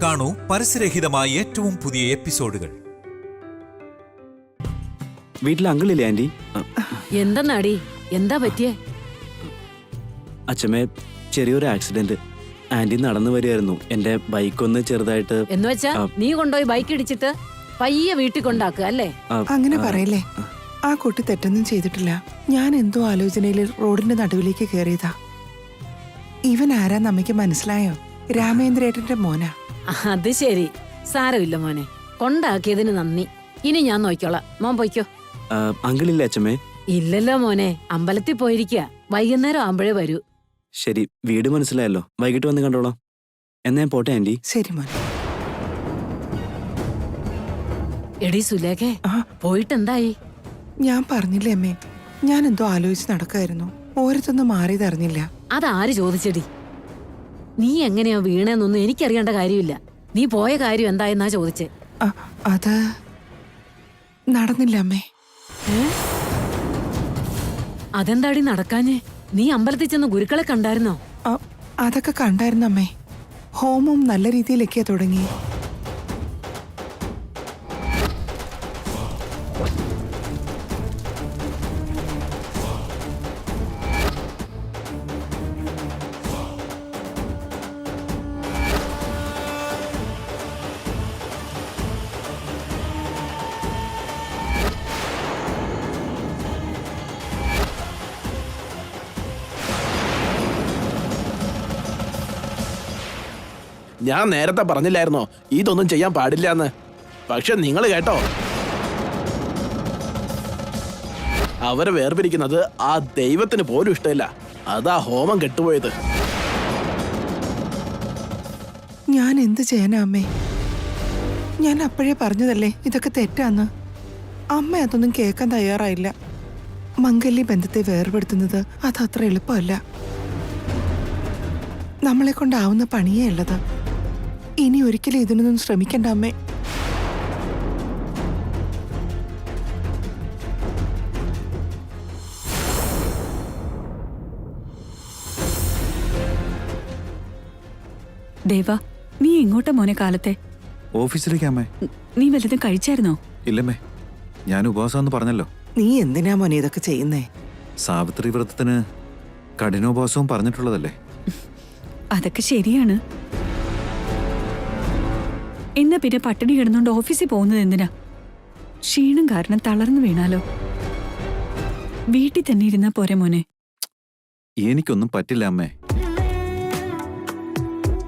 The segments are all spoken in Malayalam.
കാണൂ പരസ്യരഹിതമായ ഏറ്റവും പുതിയ എപ്പിസോഡുകൾ. വീട്ടിൽ അങ്കിളില്ലേ ആന്റി? എന്താ പറ്റിയേ? അച്ഛമ്മേ, ചെറിയൊരു ആക്സിഡന്റ്. ആന്റി നടന്നു വരികയായിരുന്നു. എന്റെ ബൈക്കൊന്ന് ചെറുതായിട്ട്. എന്ന് വെച്ചാ നീ കൊണ്ടുപോയി ബൈക്ക് ഇടിച്ചിട്ട് പയ്യെ വീട്ടിൽ കൊണ്ടാക്കുക അല്ലേ? അങ്ങനെ പറയല്ലേ. ആ കുട്ടി തെറ്റൊന്നും ചെയ്തിട്ടില്ല. ഞാൻ എന്തോ ആലോചനയിൽ റോഡിന്റെ നടുവിലേക്ക് കയറിയതാ. ഇവൻ ആരാന്ന് അമ്മയ്ക്ക് മനസ്സിലായോ? രാമേന്ദ്രേട്ടന്റെ മോനാ. അത് ശരി, സാരമില്ല മോനെ, കൊണ്ടാക്കിയതിന് നന്ദി. ഇനി ഞാൻ നോക്കിക്കോളാം, മോൻ പോയിക്കോ. അങ്കിളില്ലേ അച്ഛമ്മേ? ഇല്ലല്ലോ മോനെ, അമ്പലത്തിൽ പോയിരിക്കുക. വൈകുന്നേരം ആകുമ്പോഴേ വരൂ. ശരി, വീട് മനസ്സിലായല്ലോ. വൈകിട്ട് വന്ന് കണ്ടോളാം. എന്നാ ഞാൻ പോട്ടെ ആന്റി. ശരി മോനെ. എടി സുലേഖേ, പോയിട്ടെന്തായി? ഞാൻ പറഞ്ഞില്ലേ അമ്മേ, ഞാൻ എന്തോ ആലോചിച്ച് നടക്കായിരുന്നു. ഓരത്തൊന്നും മാറിയതറിഞ്ഞില്ല. അതാര് ചോദിച്ചെടി? നീ എങ്ങനെയാ വീണേന്നൊന്നും എനിക്കറിയേണ്ട കാര്യമില്ല. നീ പോയ കാര്യം എന്തായെന്നാ ചോദിച്ചേ. അത് നടന്നില്ല അമ്മേ. അതെന്താടി നടക്കാഞ്ഞേ? നീ അമ്പലത്തിൽ ചെന്ന് ഗുരുക്കളെ കണ്ടായിരുന്നോ? അതൊക്കെ കണ്ടായിരുന്നു അമ്മേ. ഹോമം നല്ല രീതിയിലൊക്കെയാ തുടങ്ങി. ഞാൻ നേരത്തെ പറഞ്ഞില്ലായിരുന്നോ ഇതൊന്നും ചെയ്യാൻ പാടില്ല എന്ന്? പക്ഷെ നിങ്ങൾ കേട്ടോ, അവരെ വേർപിരിക്കുന്നത് ആ ദൈവത്തിന് പോലും ഇഷ്ടമില്ല. അതാ ഹോമം കെട്ടുപോയത്. ഞാൻ എന്ത് ചെയ്യാനാ അമ്മേ? ഞാൻ അപ്പോഴേ പറഞ്ഞതല്ലേ ഇതൊക്കെ തെറ്റാന്ന്. അമ്മ അതൊന്നും കേൾക്കാൻ തയ്യാറായില്ല. മംഗല്യ ബന്ധത്തെ വേർപെടുത്തുന്നത് അതത്ര എളുപ്പമല്ല. നമ്മളെ കൊണ്ടാവുന്ന പണിയേ ഉള്ളത്. ഇനി ഒരിക്കലും ഇതിനൊന്നും ശ്രമിക്കണ്ട അമ്മേ. ദേവാ, നീ എങ്ങോട്ടാ മോനെ കാലത്തെ? ഓഫീസിലേക്ക് അമ്മേ. നീ വല്ലതും കഴിച്ചായിരുന്നോ? ഇല്ലമ്മേ, ഞാൻ ഉപവാസം പറഞ്ഞല്ലോ. നീ എന്തിനാ മോനെ ഇതൊക്കെ ചെയ്യുന്നേ? സാവിത്രി വ്രതത്തിന് കഠിനോപവാസവും പറഞ്ഞിട്ടുള്ളതല്ലേ. അതൊക്കെ ശരിയാണ്. എന്നാ പിന്നെ പട്ടിണി കിടന്നുകൊണ്ട് ഓഫീസിൽ പോകുന്നത് എന്തിനാ? ക്ഷീണം കാരണം തളർന്നു വീണാലോ. വീട്ടിൽ തന്നെ ഇരുന്നാ പോരെ മോനെ. എനിക്കൊന്നും പറ്റില്ല അമ്മേ.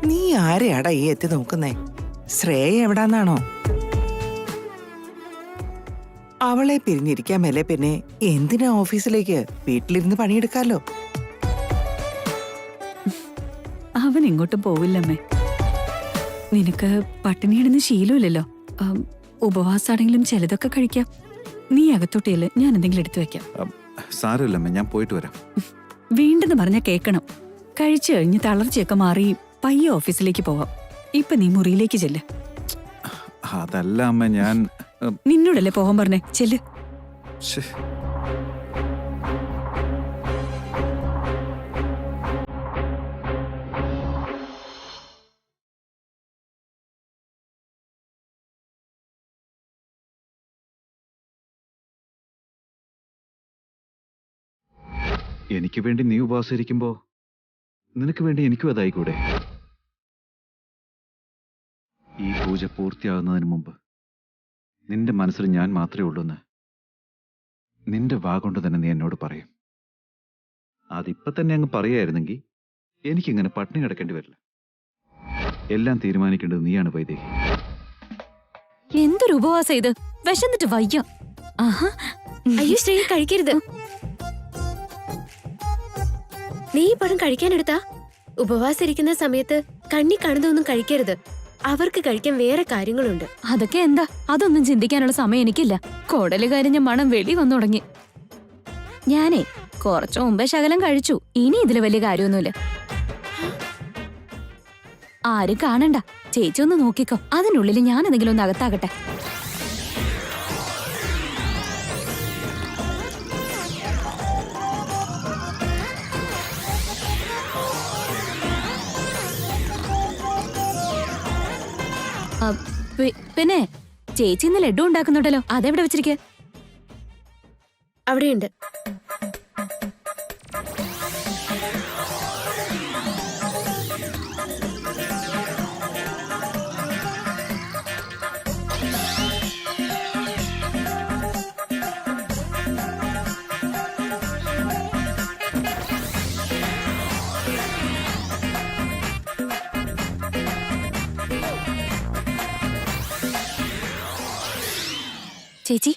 നീ ആരെയാടാ ഈ എത്തി നോക്കുന്നേ? ശ്രേയ എവിടാന്നാണോ? അവളെ പിരിഞ്ഞിരിക്കാൻ മേലെ പിന്നെ എന്തിനാ ഓഫീസിലേക്ക്? വീട്ടിലിരുന്ന് പണിയെടുക്കാലോ. അവൻ എങ്ങോട്ടും പോവില്ലമ്മേ. നിനക്ക് പട്ടിണി കിടന്ന് ശീലമില്ലല്ലോ. ഉപവാസാണെങ്കിലും ചിലതൊക്കെ കഴിക്കാം. നീ അകത്തോട്ടിയല്ലേ, ഞാൻ എന്തെങ്കിലും എടുത്തു വെക്കാം. സാരമില്ലമ്മേ, ഞാൻ പോയിട്ട് വരാം. വീണ്ടെന്ന് പറഞ്ഞാൽ കേൾക്കണം. കഴിച്ചു കഴിഞ്ഞ് തളർച്ചയൊക്കെ മാറി പയ്യെ ഓഫീസിലേക്ക് പോവാം. ഇപ്പൊ നീ മുറിയിലേക്ക് ചെല്ല്. അതല്ല അമ്മ, ഞാൻ നിന്നോടല്ലേ പോകാൻ പറഞ്ഞേ, ചെല്ല്. എനിക്ക് വേണ്ടി നീ ഉപവാസിരിക്കുമ്പോ നിനക്ക് വേണ്ടി എനിക്കും അതായിക്കൂടെ? ഈ പൂജ പൂർത്തിയാകുന്നതിന് മുമ്പ് നിന്റെ മനസ്സിൽ ഞാൻ മാത്രമേ ഉള്ളൂന്ന് നിന്റെ വാഗൊണ്ട് തന്നെ നീ എന്നോട് പറയും. അതിപ്പോ തന്നെ അങ്ങ് പറയായിരുന്നെങ്കിൽ എനിക്കിങ്ങനെ പട്ടിണി കിടക്കേണ്ടി വരില്ല. എല്ലാം തീരുമാനിക്കേണ്ടത് നീയാണ് വൈദേഹി. എന്തൊരു ഉപവാസം ഇത്! വിശന്നിട്ട് വയ്യ. അയ്യോ ശ്രീ, കഴിക്കരുത്. നീ ഈ പഴം കഴിക്കാനെടുത്താ? ഉപവാസം ഇരിക്കുന്ന സമയത്ത് കണ്ണി കാണുന്നതൊന്നും കഴിക്കരുത്. അവർക്ക് കഴിക്കാൻ വേറെ കാര്യങ്ങളുണ്ട്. അതൊക്കെ എന്താ? അതൊന്നും ചിന്തിക്കാനുള്ള സമയം എനിക്കില്ല. കുടല് കരിഞ്ഞ മണം വെളി വന്നു തുടങ്ങി. ഞാനേ കുറച്ചു മുമ്പേ ശകലം കഴിച്ചു. ഇനി ഇതില് വലിയ കാര്യമൊന്നുമില്ല. ആരും കാണണ്ട. ചേച്ചി ഒന്ന് നോക്കിക്കോ. അതിനുള്ളിൽ ഞാൻ എന്തെങ്കിലും ഒന്ന് അകത്താകട്ടെ. പിന്നെ ചേച്ചി ഇന്ന് ലഡു ഉണ്ടാക്കുന്നുണ്ടല്ലോ, അതെവിടെ വെച്ചിരിക്കുക? അവിടെയുണ്ട്. ചേച്ചി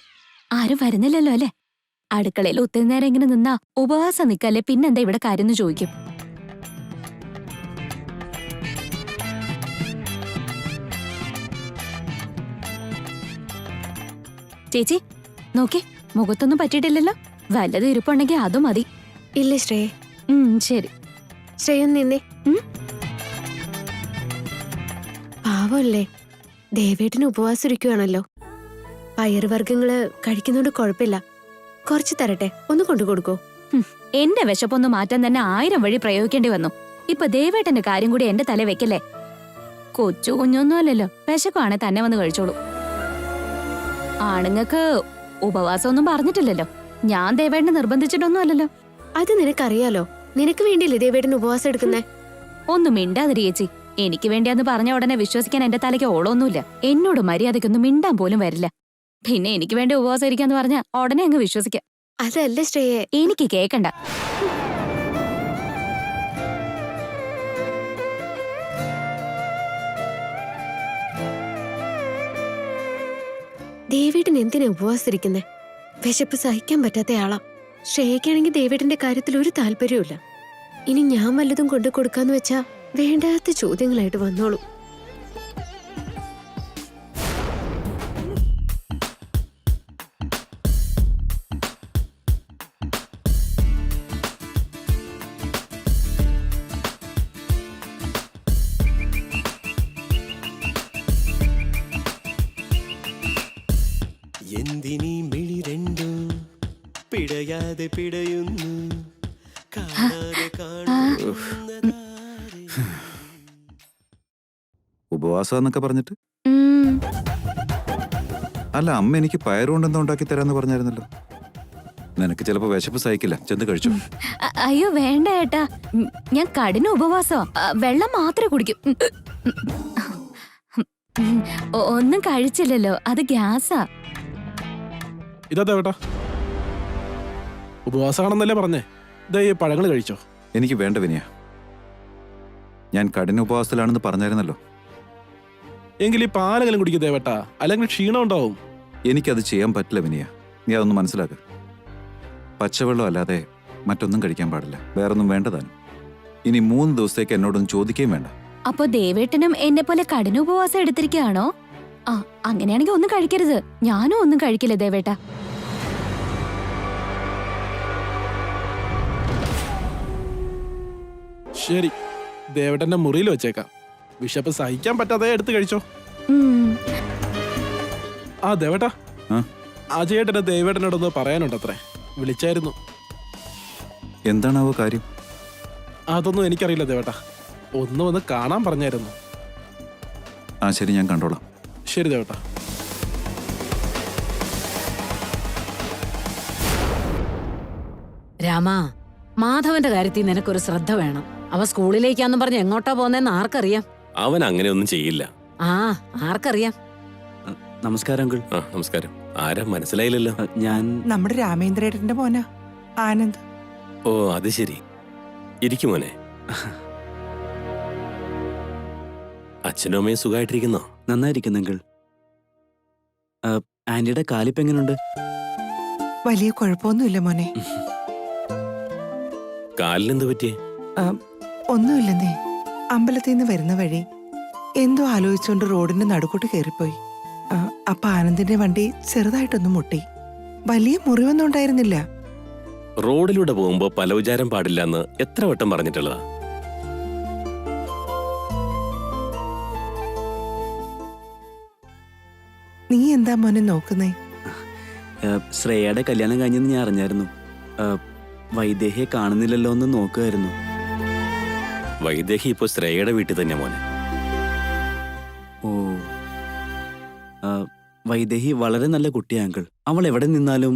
ആരും വരുന്നില്ലല്ലോ അല്ലേ? അടുക്കളയിൽ ഒത്തിരി നേരം ഇങ്ങനെ നിന്നാ ഉപവാസം നിക്കല്ലേ, പിന്നെന്താ ഇവിടെ കാര്യം ചോദിക്കും. ചേച്ചി നോക്കി, മുഖത്തൊന്നും പറ്റിയിട്ടില്ലല്ലോ. വല്ലത് ഇരിപ്പുണ്ടെങ്കിൽ അതും മതി. ഇല്ല ശ്രേയ. ശരി. ശ്രേയ നിന്നെ. പാവല്ലേ, ദേവേട്ടന് ഉപവാസം ഇരിക്കുവാണല്ലോ. പയറുവർഗ്ഗങ്ങള് കഴിക്കുന്നോണ്ട് കുഴപ്പമില്ല. കുറച്ച് തരട്ടെ, ഒന്ന് കൊണ്ടു കൊടുക്കോ? എന്റെ വിശപ്പൊന്ന് മാറ്റാൻ തന്നെ 1000 വഴി പ്രയോഗിക്കേണ്ടി വന്നു. ഇപ്പൊ ദേവേട്ടന്റെ കാര്യം കൂടി എന്റെ തല വെക്കല്ലേ. കൊച്ചു കുഞ്ഞൊന്നും അല്ലല്ലോ, വിശക്കുവാണെ തന്നെ വന്ന് കഴിച്ചോളൂ. ആണുങ്ങക്ക് ഉപവാസമൊന്നും പറഞ്ഞിട്ടില്ലല്ലോ. ഞാൻ ദേവേട്ടനെ നിർബന്ധിച്ചിട്ടൊന്നും അല്ലല്ലോ. അത് നിനക്കറിയാലോ. നിനക്ക് വേണ്ടിയല്ലേ ദേവേട്ടന് ഉപവാസം എടുക്കുന്നേ? ഒന്നും മിണ്ടാതിരി ചേച്ചി. എനിക്ക് വേണ്ടിയാന്ന് പറഞ്ഞ ഉടനെ വിശ്വസിക്കാൻ എന്റെ തലയ്ക്ക് ഓളൊന്നുമില്ല. എന്നോട് മര്യാദയ്ക്കൊന്നും മിണ്ടാൻ പോലും വരില്ല. പിന്നെ എനിക്ക് വേണ്ടി ഉപവാസം ഇരിക്കാന്ന് പറഞ്ഞ ഉടനെ അങ്ങ് വിശ്വസിക്കാം. അതല്ല ശ്രേയെ, എനിക്ക് കേക്കണ്ട. ദേവേട്ടൻ എന്തിനാ ഉപവാസം ഇരിക്കുന്നേ? വിശപ്പ് സഹിക്കാൻ പറ്റാത്ത ആളാ. ശ്രേയക്കാണെങ്കിൽ ദേവേട്ടന്റെ കാര്യത്തിൽ ഒരു താല്പര്യമില്ല. ഇനി ഞാൻ വല്ലതും കൊണ്ടു കൊടുക്കാന്ന് വെച്ചാ വേണ്ടാത്ത ചോദ്യങ്ങളായിട്ട് വന്നോളൂ. എന്തിനീ മിഴി രണ്ടും പിടയാതെ പിടയുന്നു, കാണാതെ കാണുന്നതാരെ. ഉപവാസം എന്നൊക്കെ പറഞ്ഞിട്ട് അല്ല, അമ്മ എനിക്ക് പയറുകൊണ്ടെന്തോ ഉണ്ടാക്കി തരാന്ന് പറഞ്ഞായിരുന്നല്ലോ. നിനക്ക് ചിലപ്പോ വിശപ്പ് സഹിക്കില്ല, ചെന്ന് കഴിച്ചു. അയ്യോ വേണ്ട ഏട്ടാ, ഞാൻ കഠിന ഉപവാസോ. വെള്ളം മാത്രമേ കുടിക്കും. ഒന്നും കഴിച്ചില്ലല്ലോ, അത് ഗ്യാസാ. ഇതാ ദേവേട്ടാ, ഉപവാസമാണെന്നല്ലേ പറഞ്ഞേ. ഇതാ ഈ പഴങ്ങൾ കഴിച്ചോ. എനിക്ക് വേണ്ട വിനയ, ഞാൻ കഠിന ഉപവാസത്തിലാണെന്ന് പറഞ്ഞായിരുന്നല്ലോ. എങ്കിൽ ഈ പാലെങ്കിലും കുടിക്കും ദേവേട്ടാ, അല്ലെങ്കിൽ ക്ഷീണം ഉണ്ടാവും. എനിക്കത് ചെയ്യാൻ പറ്റില്ല വിനയ, നീ അതൊന്ന് മനസ്സിലാക്കുക. പച്ചവെള്ളം അല്ലാതെ മറ്റൊന്നും കഴിക്കാൻ പാടില്ല, വേറൊന്നും വേണ്ടതാനും. ഇനി 3 ദിവസത്തേക്ക് എന്നോടൊന്നും ചോദിക്കുകയും വേണ്ട. അപ്പൊ ദേവേട്ടനും എന്നെ പോലെ കഠിന ഉപവാസം എടുത്തിരിക്കുകയാണോ? ആ, അങ്ങനെയാണെങ്കിൽ ഒന്നും കഴിക്കരുത്. ഞാനും ഒന്നും കഴിക്കില്ല ദേവേട്ട. ശരി, ദേവേട്ടന്റെ മുറിയിൽ വെച്ചേക്കാം. വിശപ്പ് സഹിക്കാൻ പറ്റാതെ എടുത്ത് കഴിച്ചോ. ആ ദേവേട്ടാ, അജയേട്ടന് ദേവേട്ടനോടൊന്ന് പറയാനുണ്ടത്രേ. വിളിച്ചായിരുന്നു. എന്താണാവോ കാര്യം? അതൊന്നും എനിക്കറിയില്ല ദേവേട്ടാ, ഒന്ന് വന്ന് കാണാൻ പറഞ്ഞായിരുന്നു. ആ ശരി, ഞാൻ കണ്ടോളാം. ശരി ദേവേട്ടാ. രാമാ, മാധവന്റെ കാര്യത്തിൽ നിനക്കൊരു ശ്രദ്ധ വേണം. അവ സ്കൂളിലേക്കാന്നും പറഞ്ഞ് എങ്ങോട്ടാ പോന്നെന്ന് ആർക്കറിയാം? അവൻ അങ്ങനെയൊന്നും ചെയ്യില്ല. ആ, ആർക്കറിയാം? നമസ്കാരം അങ്കിൾ. നമസ്കാരം. ആരാ മനസ്സിലായില്ലല്ലോ? ഞാൻ നമ്മുടെ രാമേന്ദ്രേട്ടന്റെ മോനാ, ആനന്ദ്. ഓ അത് ശരി. ഇരിക്കും മോനെ. അച്ഛനും അമ്മയും സുഖമായിട്ടിരിക്കുന്നോ? നന്നായിരിക്കുന്നു അങ്കിൾ. ആന്റിയുടെ കാലിപ്പ് എങ്ങനെയുണ്ട്? വലിയ കുഴപ്പമൊന്നുമില്ല മോനെ. കാലിനെന്ത് പറ്റിയേ? ഒന്നുമില്ലെന്നേ. അമ്പലത്തിൽ നിന്ന് വരുന്ന വഴി എന്തോ ആലോചിച്ചുകൊണ്ട് റോഡിന്റെ നടുക്കോട്ട് കയറിപ്പോയി. അപ്പൊ ആനന്ദിന്റെ വണ്ടി ചെറുതായിട്ടൊന്നും മുട്ടി. വലിയ മുറിവൊന്നും ഉണ്ടായിരുന്നില്ല. റോഡിലൂടെ പോകുമ്പോ പലവിചാരം പാടില്ലെന്ന് എത്ര വട്ടം പറഞ്ഞിട്ടുള്ളതാ. നീ എന്താ മോനെ നോക്കുന്നേ? ശ്രേയയുടെ കല്യാണം കഴിഞ്ഞെന്ന് ഞാൻ അറിഞ്ഞായിരുന്നു. വൈദേഹിയെ കാണുന്നില്ലല്ലോ എന്ന് നോക്കുമായിരുന്നു. വൈദേഹി ഇപ്പൊ ശ്രേയയുടെ വീട്ടിൽ തന്നെ മോനെ. ഓ, വൈദേഹി വളരെ നല്ല കുട്ടിയാ അങ്കിൾ. അവൾ എവിടെ നിന്നാലും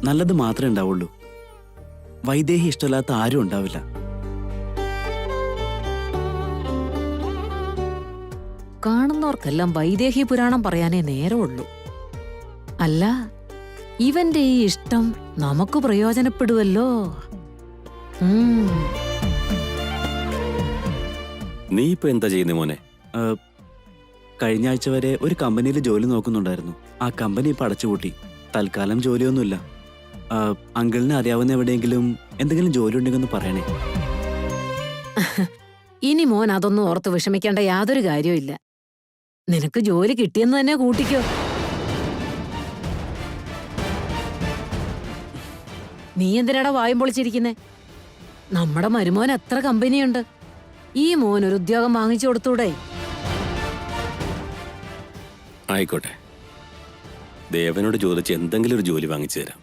നല്ലത് മാത്രമേ ഉണ്ടാവുള്ളൂ. വൈദേഹി ഇഷ്ടമില്ലാത്ത ആരും ഉണ്ടാവില്ല. കാണുന്നവർക്കെല്ലാം വൈദേഹി പുരാണം പറയാനേ നേരമുള്ളൂ. അല്ല, ഇവന്റെ ഈ ഇഷ്ടം നമുക്ക് പ്രയോജനപ്പെടുമല്ലോ. നീ ഇപ്പൊ എന്താ ചെയ്യുന്നേ മോനെ? കഴിഞ്ഞ ആഴ്ച വരെ ഒരു കമ്പനിയിൽ ജോലി നോക്കുന്നുണ്ടായിരുന്നു. ആ കമ്പനി ഇപ്പൊ അടച്ചുപൂട്ടി. തൽക്കാലം ജോലിയൊന്നുമില്ല. അങ്കിളിനെ അറിയാവുന്ന എവിടെയെങ്കിലും എന്തെങ്കിലും ജോലി ഉണ്ടെങ്കിൽ ഒന്ന് പറയണേ. ഇനി മോൻ അതൊന്നും ഓർത്ത് വിഷമിക്കേണ്ട യാതൊരു കാര്യവും. നിനക്ക് ജോലി കിട്ടിയെന്ന് തന്നെ കൂട്ടിക്കോ. നീ എന്തിനാടാ വായും പൊളിച്ചിരിക്കുന്നേ? നമ്മുടെ മരുമോൻ എത്ര കമ്പനിയുണ്ട്. ഈ മോൻ ഒരു ഉദ്യോഗം വാങ്ങിച്ചു കൊടുത്തൂടെ? ആയിക്കോട്ടെ, ദേവനോട് ചോദിച്ച് എന്തെങ്കിലും ഒരു ജോലി വാങ്ങിച്ചു തരാം.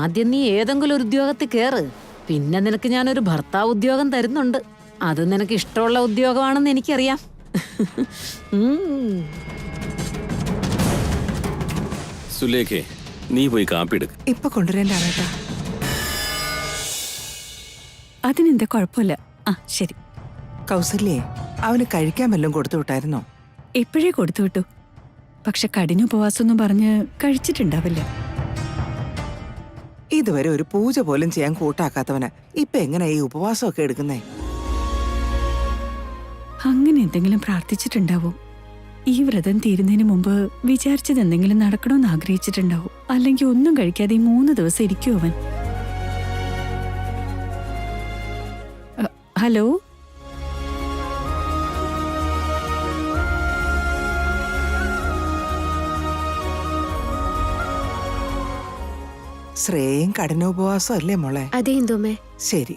ആദ്യം നീ ഏതെങ്കിലും ഒരു ഉദ്യോഗത്തിൽ കേറ്. പിന്നെ നിനക്ക് ഞാനൊരു ഭർത്താവ് ഉദ്യോഗം തരുന്നുണ്ട്. അത് നിനക്ക് ഇഷ്ടമുള്ള ഉദ്യോഗമാണെന്ന് എനിക്കറിയാം. സുലേഖേ, നീ പോയി കാപ്പി എടുക്ക്. ഇപ്പൊ കൊണ്ടുവരേണ്ട. അതിനെന്താ കുഴപ്പമില്ല. ആ ശരി. കൗസല്യേ, അവന് കഴിക്കാൻ വല്ലതും കൊടുത്തു വിട്ടായിരുന്നോ? എപ്പോഴേ കൊടുത്തു വിട്ടു. പക്ഷെ കഠിന ഉപവാസം പറഞ്ഞ് കഴിച്ചിട്ടുണ്ടാവില്ല. ഇതുവരെ ഒരു പൂജ പോലും ചെയ്യാൻ കൂട്ടാക്കാത്തവന് ഇപ്പൊ എങ്ങനെയാ ഈ ഉപവാസമൊക്കെ എടുക്കുന്നേ? അങ്ങനെ എന്തെങ്കിലും പ്രാർത്ഥിച്ചിട്ടുണ്ടാവും. ഈ വ്രതം തീരുന്നതിന് മുമ്പ് വിചാരിച്ചത് എന്തെങ്കിലും നടക്കണമെന്ന് ആഗ്രഹിച്ചിട്ടുണ്ടാവും. അല്ലെങ്കിൽ ഒന്നും കഴിക്കാതെ 3 ദിവസം ഇരിക്കും അവൻ. ഹലോ, ശ്രേയും കഠിനോപവാസം അല്ലേ മോളെ? അതേ എന്തോമേ. ശരി,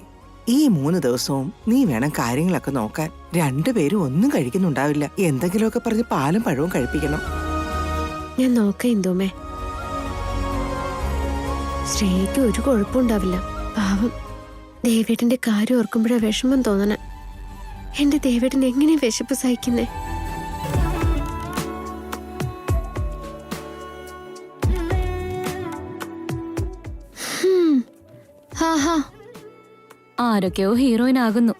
ഈ 3 ദിവസവും നീ വേണം കാര്യങ്ങളൊക്കെ നോക്കാൻ. രണ്ടുപേരും ഒന്നും കഴിക്കുന്നുണ്ടാവില്ല. എന്തെങ്കിലുമൊക്കെ പറഞ്ഞ് പാലും പഴവും കഴിപ്പിക്കണം. ഞാൻ നോക്കാം എന്തോമേ. ശ്രേയക്ക് ഒരു കുഴപ്പമുണ്ടാവില്ല. പാവം ദേവേട്ടന്റെ കാര്യം ഓർക്കുമ്പോഴാ വിഷമം തോന്നണ. എന്റെ ദേവേട്ടൻ എങ്ങനെ വിശപ്പ് സഹിക്കുന്നേ? ആരൊക്കെയോ ഹീറോയിൻ ആകുന്നു.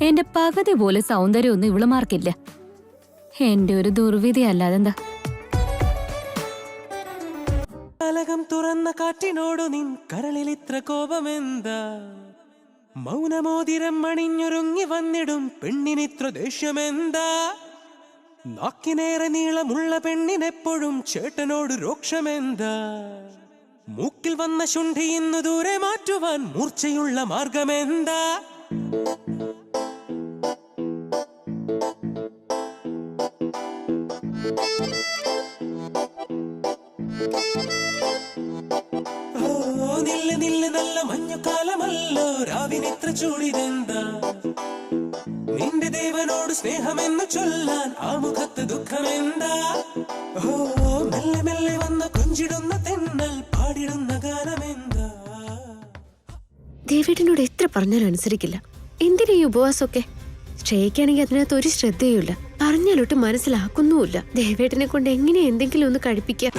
എന്റെ പകുതി പോലെ സൗന്ദര്യമൊന്നും ഇവളുമാർക്കില്ല. എന്റെ ഒരു ദുർവിധി അല്ലാതെന്താ. കലകം തുറന്ന കാറ്റിനോടു നിൻ കരളിൽ ഇത്ര കോപമെന്താ? മൗനമോതിരം അണിഞ്ഞൊരുങ്ങി വന്നിടും പെണ്ണിനിത്ര ദേഷ്യമെന്താ? നാക്കിനേറെ നീളമുള്ള പെണ്ണിനെപ്പോഴും ചേട്ടനോട് രോക്ഷമെന്താ? മൂക്കിൽ വന്ന ശുണ്ഠി ഇന്നു ദൂരെ മാറ്റുവാൻ മൂർച്ചയുള്ള മാർഗമെന്താ? നില്ല് നില്ല്, നല്ല മഞ്ഞുകാലമല്ലോ, രാവിനിത്ര ചൂടിതെന്താ? നിന്റെ ദേവനോട് സ്നേഹമെന്ന് ചൊല്ലാൻ ആ മുഖത്ത് ദുഃഖമെന്താ? മെല്ലെ മെല്ലെ വന്ന കൊഞ്ചിടുന്ന തെന്നൽ പാടിടുന്ന ഗാനമെന്താ? ദേവേട്ടനോട് എത്ര പറഞ്ഞാലും അനുസരിക്കില്ല. എന്തിനാ ഈ ഉപവാസമൊക്കെ? ശ്രേയക്കാണെങ്കിൽ അതിനകത്ത് ഒരു ശ്രദ്ധയുമില്ല. പറഞ്ഞാലൊട്ട് മനസ്സിലാക്കുന്നുമില്ല. ദേവേട്ടനെ കൊണ്ട് എങ്ങനെ എന്തെങ്കിലും ഒന്ന് കഴിപ്പിക്കാം.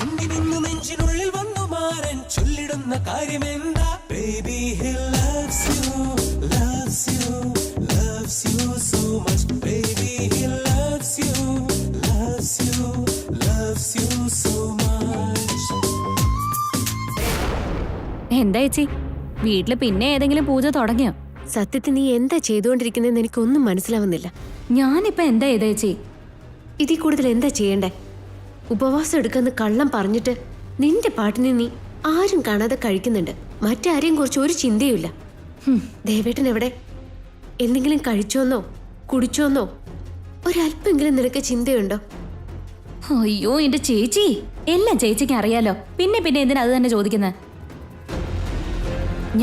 നെഞ്ചിനുള്ളിൽ വന്നു മാറൻ ചൊല്ലിടുന്ന കാര്യമെന്താ? Baby, he loves you, loves you, loves you so much. Baby, he loves you, loves you, loves you so much. എന്താ ചേച്ചി, വീട്ടില് പിന്നെ ഏതെങ്കിലും പൂജ തുടങ്ങിയോ? സത്യത്തിൽ നീ എന്താ ചെയ്തുകൊണ്ടിരിക്കുന്നതെന്ന് എനിക്കൊന്നും മനസ്സിലാവുന്നില്ല. ഞാനിപ്പോ എന്താ ചെയ്തേ ചേച്ചി? ഇതിൽ കൂടുതൽ എന്താ ചെയ്യണ്ടേ? ഉപവാസം എടുക്കാന്ന് കള്ളം പറഞ്ഞിട്ട് നിന്റെ പാട്ടിന് നീ ആരും കാണാതെ കഴിക്കുന്നുണ്ട്. മറ്റാരെയും കുറിച്ച് ഒരു ചിന്തയുമില്ല. ദേവേട്ടൻ എവിടെ? എന്തെങ്കിലും കഴിച്ചോന്നോ കുടിച്ചോന്നോ ഒരല്പെങ്കിലും നിനക്ക് ചിന്തയുണ്ടോ? അയ്യോ എന്റെ ചേച്ചി, എല്ലാം ചേച്ചിക്ക് അറിയാലോ. പിന്നെ പിന്നെ എന്തിനാ അത് തന്നെ ചോദിക്കുന്നത്?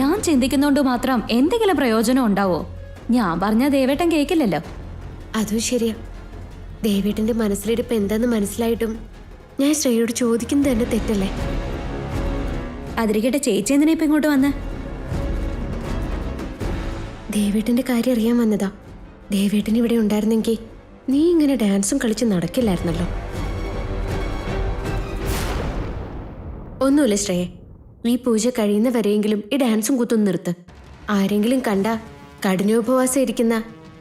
ഞാൻ ചിന്തിക്കുന്നോണ്ട് മാത്രം എന്തെങ്കിലും പ്രയോജനം ഉണ്ടാവോ? ഞാൻ പറഞ്ഞ ദേവേട്ടൻ കേക്കില്ലല്ലോ. അതും ശരിയാ. ദേവേട്ടന്റെ മനസ്സിലിരിപ്പ് എന്താന്ന് മനസ്സിലായിട്ടും ഞാൻ ശ്രേയോട് ചോദിക്കുന്നത് തന്നെ തെറ്റല്ലേ? അതിരിക്കട്ടെ, ചേച്ചി എന്തിനാ ഇപ്പൊ ഇങ്ങോട്ട് വന്ന്? ദേവേട്ടന്റെ കാര്യം അറിയാൻ വന്നതാ. ദേവേട്ടൻ ഇവിടെ ഉണ്ടായിരുന്നെങ്കിൽ നീ ഇങ്ങനെ ഡാൻസും കളിച്ച് നടക്കില്ലായിരുന്നല്ലോ. ഒന്നുമില്ല ശ്രേയെ, ഈ പൂജ കഴിയുന്നവരെയെങ്കിലും ഈ ഡാൻസും കുത്തും നിർത്ത്. ആരെങ്കിലും കണ്ട കഠിനോപവാസം ഇരിക്കുന്ന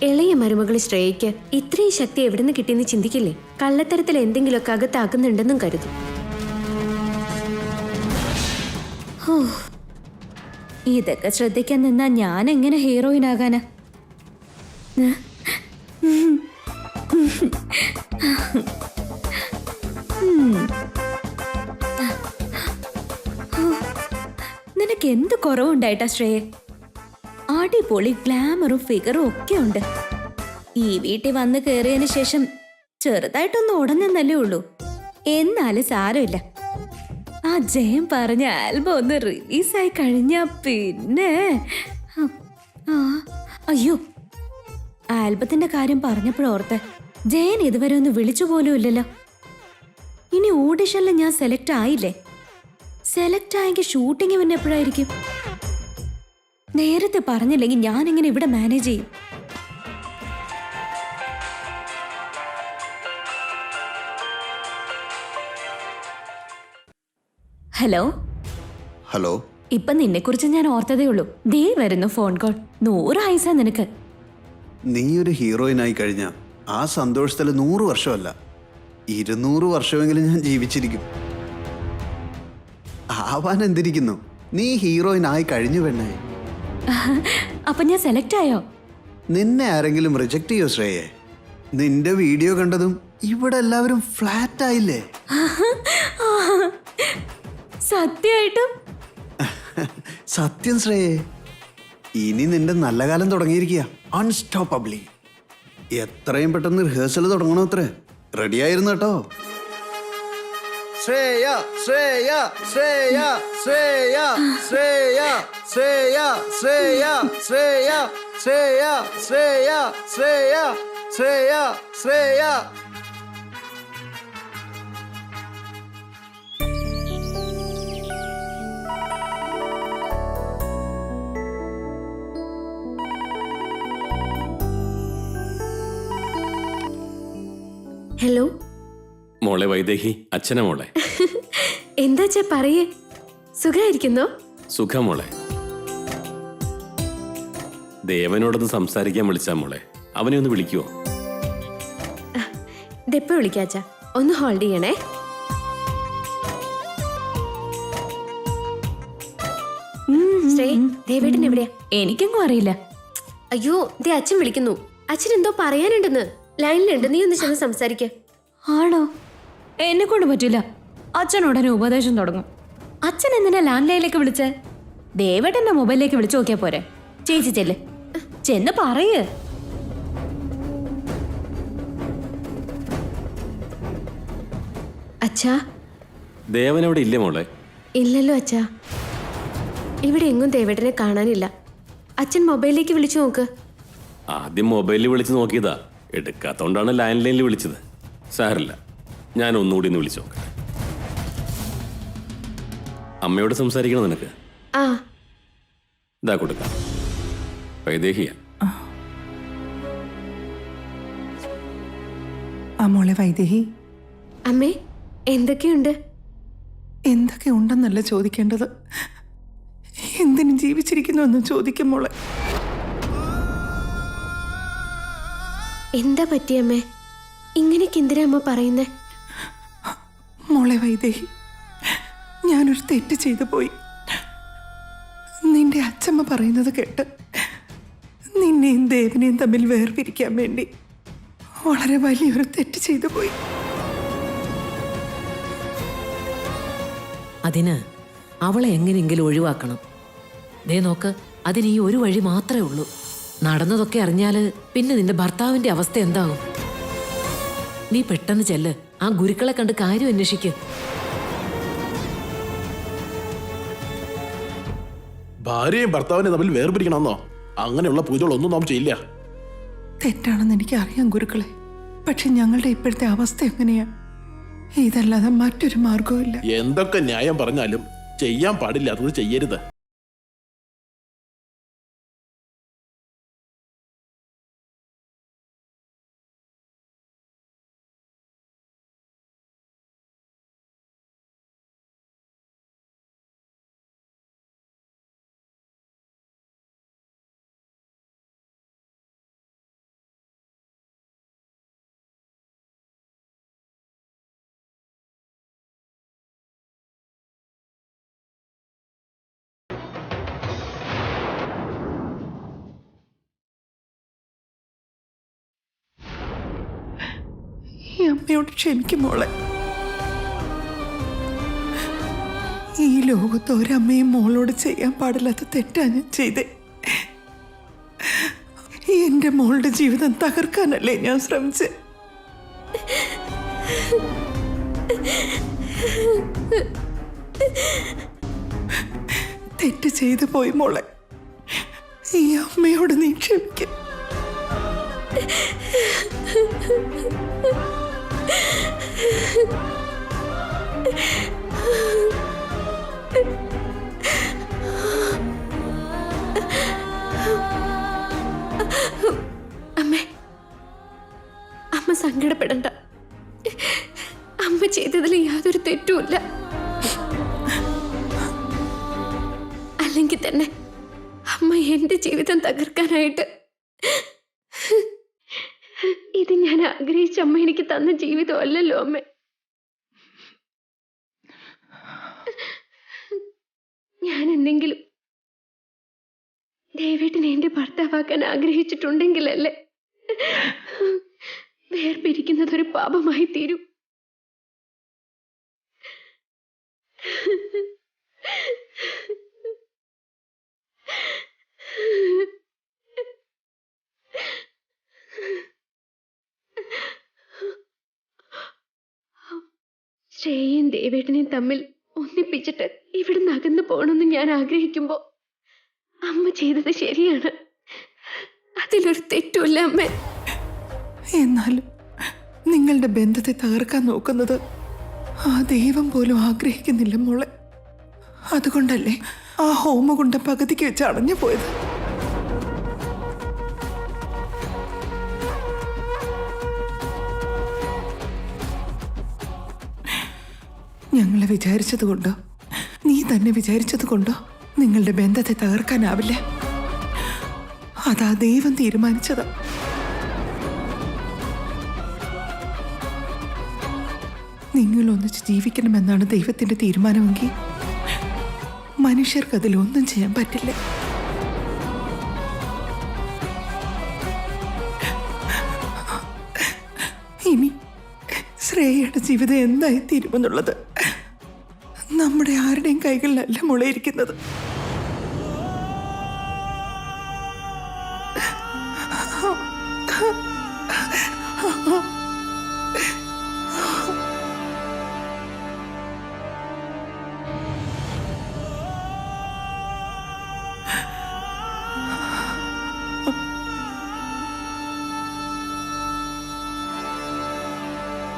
ഇളയ മരുമകൾ ശ്രേയയ്ക്ക് ഇത്രയും ശക്തി എവിടെ നിന്ന് കിട്ടിയെന്ന് ചിന്തിക്കില്ലേ? കള്ളത്തരത്തിൽ എന്തെങ്കിലുമൊക്കെ അകത്താക്കുന്നുണ്ടെന്നും കരുതും. ഇതൊക്കെ ശ്രദ്ധിക്കാൻ നിന്നാ ഞാൻ എങ്ങനെ ഹീറോയിൻ ആകാനാ? നിനക്ക് എന്ത് കുറവുണ്ടായിട്ടാ ശ്രേയ? അടിപൊളി ഗ്ലാമറും ഫിഗറും ഒക്കെ ഉണ്ട്. ഈ വീട്ടിൽ വന്ന് കയറിയതിന് ശേഷം ചെറുതായിട്ടൊന്ന് ഉടനെന്നല്ലേ ഉള്ളൂ. എന്നാലും സാരമില്ല. ആ ജയം പറഞ്ഞ ആൽബം ഒന്ന് റിലീസായി കഴിഞ്ഞാ പിന്നെ അയ്യോ, ആൽബത്തിന്റെ കാര്യം പറഞ്ഞപ്പോഴോർത്ത് ജയൻ ഇതുവരെ ഒന്ന് വിളിച്ചു പോലും ഇല്ലല്ലോ. ഇനി ഓഡിഷനിൽ ഞാൻ സെലക്ട് ആയില്ലേ? സെലക്ട് ആയെങ്കിൽ ഷൂട്ടിംഗ് പിന്നെ എപ്പോഴായിരിക്കും? നേരത്തെ പറഞ്ഞില്ലെങ്കിൽ ഞാൻ എങ്ങനെ ഇവിടെ മാനേജ് ചെയ്യും? Hello hello. ഇപ്പൊ നിന്നെ കുറിച്ച് ഞാൻ ഓർത്തതേ ഉള്ളൂ. ദേ വരുന്നു ഫോൺ കോൾ. 100 ആയുസാ നിനക്ക്. നീ ഒരു ഹീറോയിനായി കഴിഞ്ഞ ആ സന്തോഷത്തിൽ 100 വർഷമല്ല 200 വർഷമെങ്കിലും ഞാൻ ജീവിച്ചിരിക്കും. ആവാൻ എന്തിരിക്കുന്നു? നീ ഹീറോയിനായി കഴിഞ്ഞു പെണ്ണേ. അപ്പൊ ഞാൻ സെലക്ട് ആയോ? നിന്നെ ആരെങ്കിലും റിജക്ട് ചെയ്യോ ശ്രേയെ? നിന്റെ വീഡിയോ കണ്ടതും ഇവിടെ എല്ലാവരും ഫ്ലാറ്റ് ആയില്ലേ? സത്യമായിട്ടും? സത്യം ശ്രേയെ. ഇനി നിന്റെ നല്ല കാലം തുടങ്ങിയിരിക്കുക. അൺസ്റ്റോപ്പബ്ലി. എത്രയും പെട്ടെന്ന് റിഹേഴ്സൽ തുടങ്ങണോ? അത്ര റെഡിയായിരുന്നു കേട്ടോ. ശ്രേയ ശ്രേയ ശ്രേയ ശ്രേയ ശ്രേയ ശ്രേയ ശ്രേയ ശ്രേയ ശ്രേയ ശ്രേയ ശ്രേയ ശ്രേയ ശ്രേയ. ഹലോ മോളെ വൈദേഹി, അച്ഛന മോളെ. എന്താ പറയേ? സുഖായിരിക്കുന്നോ? സുഖം മോളെ. ദേവനോടൊന്ന് സംസാരിക്കാൻ വിളിച്ചാ മോളെ. അവനെ ഒന്ന് വിളിക്കുവോ? ഇതെപ്പോ വിളിക്കാച്ച, ഒന്ന് ഹോൾഡ് ചെയ്യണേ. ദേവേട്ടൻ എവിടെയാ? എനിക്കെങ്ങും അറിയില്ല. അയ്യോ, ദേ അച്ഛൻ വിളിക്കുന്നു. അച്ഛൻ എന്തോ പറയാനുണ്ടെന്ന്. ലൈനിലുണ്ട്, നീ ഒന്ന് ചെന്ന് സംസാരിക്ക. ആണോ? എന്നെ കൊണ്ട് പറ്റില്ല. അച്ഛൻ ഉടനെ ഉപദേശം തുടങ്ങും. അച്ഛൻ എന്തിനാ ലാൻഡ് ലൈനിലേക്ക് വിളിച്ചേ? ദേവേട്ടന്റെ മൊബൈലിലേക്ക് വിളിച്ചു നോക്കിയാ പോരെ? ചേച്ചി ചെല്ല്, ചെന്ന് പറയ്. അച്ഛാ. ദേവനവിടെ ഇല്ലേ മോളെ? ഇല്ലല്ലോ അച്ഛാ, ഇവിടെ എങ്ങും ദേവേട്ടനെ കാണാനില്ല. അച്ഛൻ മൊബൈലിലേക്ക് വിളിച്ചു നോക്ക്. ആദ്യം മൊബൈലിൽ വിളിച്ച് നോക്കിയതാ, എടുക്കാത്തോണ്ടാണ് ലാൻഡ് ലൈനിൽ വിളിച്ചത്. സാരില്ല, ഞാൻ ഒന്നുകൂടി ഒന്ന് വിളിച്ചു നോക്കാം. അമ്മയോട് സംസാരിക്കണം നിനക്ക്? ആ, ഇതാ കൊടുക്കാം. വൈദേഹിയ. ആ മോളെ വൈദേഹി. അമ്മേ, എന്തൊക്കെയുണ്ട്? എന്തൊക്കെ ഉണ്ടെന്നല്ല ചോദിക്കേണ്ടത്, എന്തിനും ജീവിച്ചിരിക്കുന്നു എന്ന് ചോദിക്കും മോളെ. എന്താ പറ്റിയമ്മേ? ഇങ്ങനെയൊക്കെ എന്തിനാ അമ്മ പറയുന്നേ? മോളെ വൈദേഹി, ഞാനൊരു തെറ്റ് ചെയ്തു പോയി. നിന്റെ അച്ഛമ്മ പറയുന്നത് കേട്ട് നിന്നെയും ദേവനെയും തമ്മിൽ വേർപിരിക്കാൻ വേണ്ടി വളരെ വലിയൊരു തെറ്റ് ചെയ്തു പോയി. അതിന് അവളെ എങ്ങനെയെങ്കിലും ഒഴിവാക്കണം. ദേ നോക്ക്, അതിന് ഈ ഒരു വഴി മാത്രമേ ഉള്ളൂ. നടന്നതൊക്കെ അറിഞ്ഞാല് പിന്നെ നിന്റെ ഭർത്താവിന്റെ അവസ്ഥ എന്താകും? നീ പെട്ടെന്ന് ചെല്ല്, ആ ഗുരുക്കളെ കണ്ട് കാര്യം അന്വേഷിക്ക്. ഭാര്യയും ഭർത്താവിനെ തമ്മിൽ വേർപിരിക്കണമെന്നോ? അങ്ങനെയുള്ള പൂജകളൊന്നും നാം ചെയ്യില്ല. തെറ്റാണെന്ന് എനിക്കറിയാം ഗുരുക്കളെ, പക്ഷെ ഞങ്ങളുടെ ഇപ്പോഴത്തെ അവസ്ഥ എങ്ങനെയാ? ഇതല്ലാതെ മറ്റൊരു മാർഗവും ഇല്ല. എന്തൊക്കെ ന്യായം പറഞ്ഞാലും ചെയ്യാൻ പാടില്ലാത്തത് ചെയ്യരുത്. ഈ അമ്മയോട് ക്ഷമിക്കും മോളെ. ഈ ലോകത്ത് ഒരമ്മയും മോളോട് ചെയ്യാൻ പാടില്ലാത്ത തെറ്റാ ഞാൻ ചെയ്തേ. എന്റെ മോളുടെ ജീവിതം തകർക്കാനല്ലേ ഞാൻ ശ്രമിച്ചേ. തെറ്റ് ചെയ്തു പോയി മോളെ. ഈ അമ്മയോട് നീ ക്ഷമിക്കും. അമ്മ സങ്കടപ്പെടണ്ട. അമ്മ ചെയ്തതിൽ യാതൊരു തെറ്റുമില്ല. അല്ലെങ്കിൽ തന്നെ അമ്മ എന്റെ ജീവിതം തകർക്കാനായിട്ട് ഇത് ഞാൻ ആഗ്രഹിച്ച അമ്മ എനിക്ക് തന്ന ജീവിതം അല്ലല്ലോ അമ്മ. ഞാൻ എന്തെങ്കിലും ദേവേട്ടനെ എന്റെ ഭർത്താവാക്കാൻ ആഗ്രഹിച്ചിട്ടുണ്ടെങ്കിലല്ലേ വേർപിരിക്കുന്നത് ഒരു പാപമായി തീരും. ശ്രേയയും ദേവേട്ടനെയും തമ്മിൽ ഒന്നിപ്പിച്ചിട്ട് ഇവിടുന്ന് അകന്നു പോകണമെന്ന് ഞാൻ ആഗ്രഹിക്കുമ്പോ അമ്മ ചെയ്തത് ശരിയാണ്. അതിലൊരു തെറ്റുമില്ല അമ്മ. എന്നാലും നിങ്ങളുടെ ബന്ധത്തെ തകർക്കാൻ നോക്കുന്നത് ആ ദൈവം പോലും ആഗ്രഹിക്കുന്നില്ല മോളെ. അതുകൊണ്ടല്ലേ ആ ഹോമകുണ്ടം പകുതിക്ക് വെച്ച് അടഞ്ഞു പോയത്. ഞങ്ങളെ വിചാരിച്ചത് കൊണ്ടോ നീ തന്നെ വിചാരിച്ചത് കൊണ്ടോ നിങ്ങളുടെ ബന്ധത്തെ തകർക്കാനാവില്ല. അതാ ദൈവം തീരുമാനിച്ചതാ. നിങ്ങൾ ഒന്നിച്ച് ജീവിക്കണമെന്നാണ് ദൈവത്തിന്റെ തീരുമാനമെങ്കിൽ മനുഷ്യർക്ക് അതിലൊന്നും ചെയ്യാൻ പറ്റില്ല. ഇനി ശ്രേയയുടെ ജീവിതം എന്തായി തീരുമെന്നുള്ളത് നമ്മുടെ ആരുടെയും കൈകളിലല്ല മുളയിരിക്കുന്നത്.